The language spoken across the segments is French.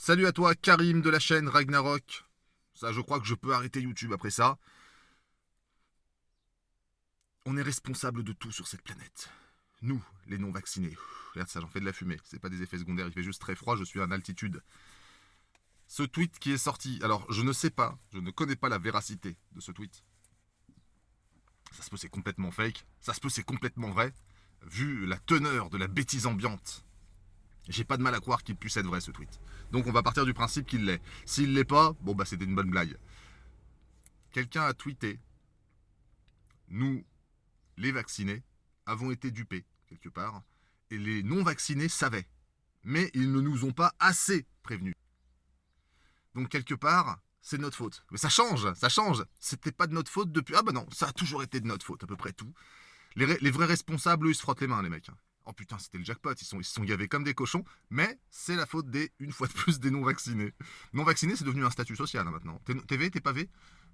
Salut à toi, Karim de la chaîne Ragnarok. Ça, je crois que je peux arrêter YouTube après ça. On est responsable de tout sur cette planète. Nous, les non-vaccinés. Regarde ça, j'en fais de la fumée. C'est pas des effets secondaires, il fait juste très froid, je suis en altitude. Ce tweet qui est sorti, alors je ne sais pas, je ne connais pas la véracité de ce tweet. Ça se peut c'est complètement fake, ça se peut c'est complètement vrai. Vu la teneur de la bêtise ambiante, j'ai pas de mal à croire qu'il puisse être vrai ce tweet. Donc on va partir du principe qu'il l'est. S'il l'est pas, bon bah c'était une bonne blague. Quelqu'un a tweeté: nous, les vaccinés, avons été dupés, quelque part, et les non-vaccinés savaient. Mais ils ne nous ont pas assez prévenus. Donc, quelque part, c'est de notre faute. Mais ça change, ça change. C'était pas de notre faute depuis... Ah bah non, ça a toujours été de notre faute, à peu près tout. Les vrais responsables, eux, ils se frottent les mains, les mecs. Oh putain, c'était le jackpot, ils se sont gavés comme des cochons, mais c'est la faute des, une fois de plus, des non-vaccinés. Non-vaccinés, c'est devenu un statut social, maintenant. T'es V, t'es pas V?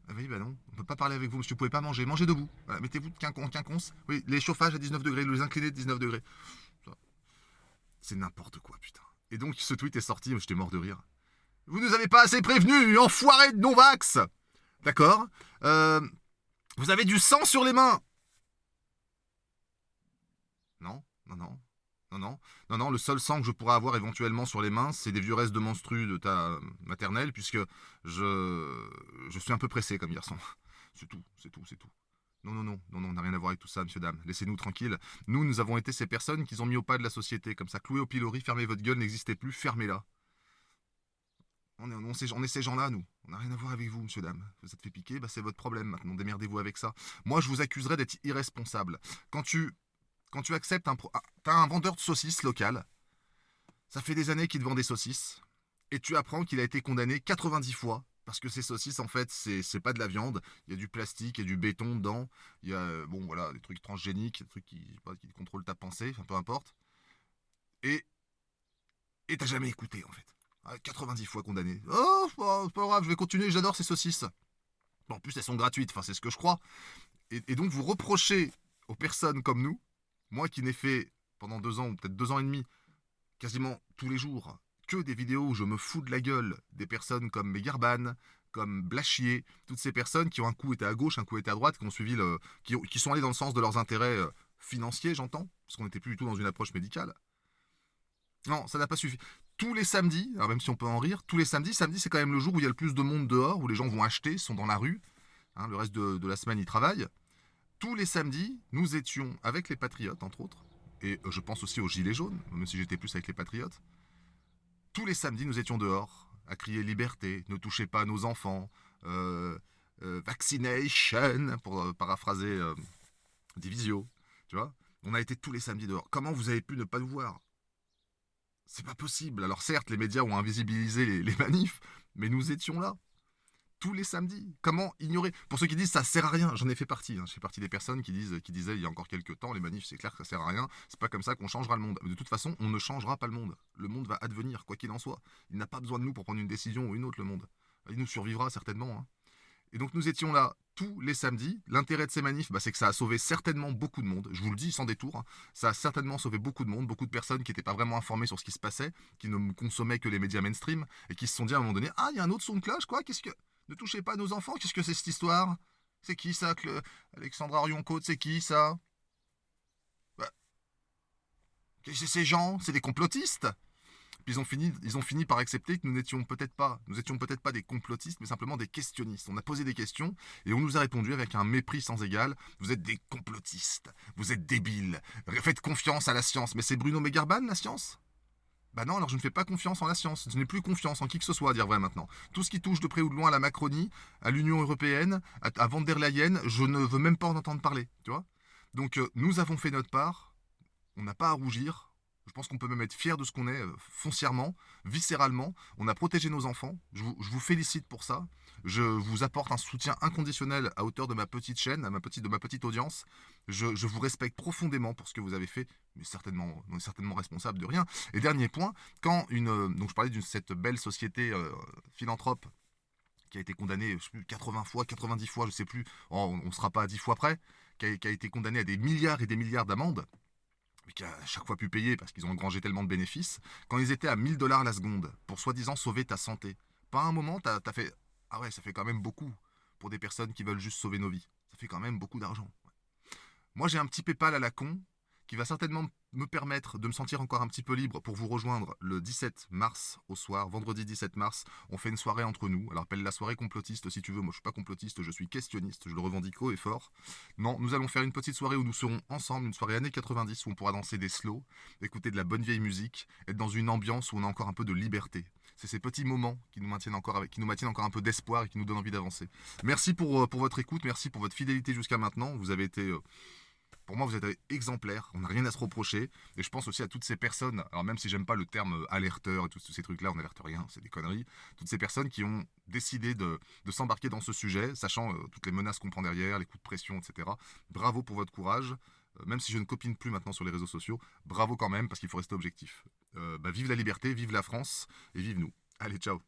Ah oui, bah non, on peut pas parler avec vous, monsieur, vous pouvez pas manger. Mangez debout. Voilà, mettez-vous de quinconce. Oui, les chauffages à 19 degrés, les inclinés de 19 degrés. C'est n'importe quoi, putain. Et donc, ce tweet est sorti, j'étais mort de rire. Vous nous avez pas assez prévenus, enfoirés de non-vax. D'accord. Vous avez du sang sur les mains. Non, non, non. Non, non, non, non, le seul sang que je pourrais avoir éventuellement sur les mains, c'est des vieux restes de menstrues de ta maternelle, puisque je suis un peu pressé comme garçon. C'est tout, c'est tout, c'est tout. Non, non, non, non, non, on n'a rien à voir avec tout ça, monsieur, dame. Laissez-nous tranquilles. Nous avons été ces personnes qui ont mis au pas de la société, comme ça, clouées au pilori, fermez votre gueule, n'existez plus, fermez-la. On est ces gens-là, nous. On n'a rien à voir avec vous, monsieur, dame. Vous êtes fait piquer, bah c'est votre problème maintenant, démerdez-vous avec ça. Moi, je vous accuserais d'être irresponsable. Quand tu, quand tu acceptes t'as un vendeur de saucisses local, ça fait des années qu'il te vend des saucisses, et tu apprends qu'il a été condamné 90 fois parce que ces saucisses, en fait, c'est pas de la viande. Il y a du plastique, il y a du béton dedans. Il y a, bon, voilà, des trucs transgéniques, des trucs qui contrôlent ta pensée, enfin, peu importe. Et et t'as jamais écouté, en fait. 90 fois condamné. Oh, c'est pas grave, je vais continuer, j'adore ces saucisses. Bon, en plus, elles sont gratuites, enfin, c'est ce que je crois. Et donc, vous reprochez aux personnes comme nous, moi qui n'ai fait pendant 2 ans, ou peut-être 2 ans et demi, quasiment tous les jours, que des vidéos où je me fous de la gueule des personnes comme Megarban, comme Blachier, toutes ces personnes qui ont un coup été à gauche, un coup été à droite, qui ont suivi qui sont allés dans le sens de leurs intérêts financiers, j'entends, parce qu'on n'était plus du tout dans une approche médicale. Non, ça n'a pas suffi. Tous les samedis, alors même si on peut en rire, tous les samedis, samedi c'est quand même le jour où il y a le plus de monde dehors, où les gens vont acheter, sont dans la rue, hein, le reste de la semaine ils travaillent. Tous les samedis, nous étions avec les Patriotes, entre autres, et je pense aussi aux Gilets jaunes, même si j'étais plus avec les Patriotes. Tous les samedis, nous étions dehors, à crier liberté, ne touchez pas à nos enfants, vaccination, pour paraphraser Divisio, tu vois. On a été tous les samedis dehors. Comment vous avez pu ne pas nous voir? C'est pas possible. Alors certes, les médias ont invisibilisé les manifs, mais nous étions là tous les samedis. Comment ignorer? Pour ceux qui disent ça sert à rien, j'en ai fait partie. Je fais partie des personnes qui disaient il y a encore quelques temps, les manifs, c'est clair que ça sert à rien. C'est pas comme ça qu'on changera le monde. Mais de toute façon, on ne changera pas le monde. Le monde va advenir, quoi qu'il en soit. Il n'a pas besoin de nous pour prendre une décision ou une autre, le monde. Il nous survivra certainement, hein. Et donc nous étions là tous les samedis. L'intérêt de ces manifs, bah, c'est que ça a sauvé certainement beaucoup de monde. Je vous le dis sans détour, hein. Ça a certainement sauvé beaucoup de monde, beaucoup de personnes qui n'étaient pas vraiment informées sur ce qui se passait, qui ne consommaient que les médias mainstream, et qui se sont dit à un moment donné, ah, il y a un autre son de cloche, quoi, qu'est-ce que... Ne touchez pas à nos enfants, qu'est-ce que c'est cette histoire? C'est qui ça, Alexandra Orion-Côte, c'est qui ça? Bah, c'est ces gens, c'est des complotistes. Puis ils ont fini par accepter que nous étions peut-être pas des complotistes, mais simplement des questionnistes. On a posé des questions et on nous a répondu avec un mépris sans égal. Vous êtes des complotistes, vous êtes débiles, faites confiance à la science. Mais c'est Bruno Megarban, la science? Bah non, alors je ne fais pas confiance en la science. Je n'ai plus confiance en qui que ce soit, à dire vrai maintenant. Tout ce qui touche de près ou de loin à la Macronie, à l'Union Européenne, à Van der Leyen, je ne veux même pas en entendre parler, tu vois. Donc nous avons fait notre part, on n'a pas à rougir. Je pense qu'on peut même être fier de ce qu'on est foncièrement, viscéralement. On a protégé nos enfants. Je vous félicite pour ça. Je vous apporte un soutien inconditionnel à hauteur de ma petite chaîne, de ma petite audience. Je vous respecte profondément pour ce que vous avez fait, mais certainement, on est certainement responsable de rien. Et dernier point, donc je parlais de cette belle société philanthrope qui a été condamnée, je sais plus, 80 fois, 90 fois, je sais plus, on ne sera pas à 10 fois près, qui a été condamnée à des milliards et des milliards d'amendes. qui a à chaque fois pu payer parce qu'ils ont engrangé tellement de bénéfices, quand ils étaient à 1000 $ la seconde pour soi-disant sauver ta santé. Pas un moment, t'as fait ah ouais, ça fait quand même beaucoup pour des personnes qui veulent juste sauver nos vies. Ça fait quand même beaucoup d'argent. Moi, j'ai un petit PayPal à la con qui va certainement me permettre de me sentir encore un petit peu libre pour vous rejoindre le 17 mars au soir, vendredi 17 mars. On fait une soirée entre nous. Alors, appelle la soirée complotiste si tu veux. Moi, je suis pas complotiste, je suis questionniste. Je le revendique haut et fort. Non, nous allons faire une petite soirée où nous serons ensemble, une soirée années 90 où on pourra danser des slows, écouter de la bonne vieille musique, être dans une ambiance où on a encore un peu de liberté. C'est ces petits moments qui nous maintiennent encore un peu d'espoir et qui nous donnent envie d'avancer. Merci pour votre écoute, merci pour votre fidélité jusqu'à maintenant. Vous avez été pour moi, vous êtes exemplaires, on n'a rien à se reprocher. Et je pense aussi à toutes ces personnes, alors même si j'aime pas le terme alerteur et tous ces trucs-là, on n'alerte rien, c'est des conneries. Toutes ces personnes qui ont décidé de s'embarquer dans ce sujet, sachant toutes les menaces qu'on prend derrière, les coups de pression, etc. Bravo pour votre courage. Même si je ne copine plus maintenant sur les réseaux sociaux, bravo quand même, parce qu'il faut rester objectif. Vive la liberté, vive la France, et vive nous. Allez, ciao.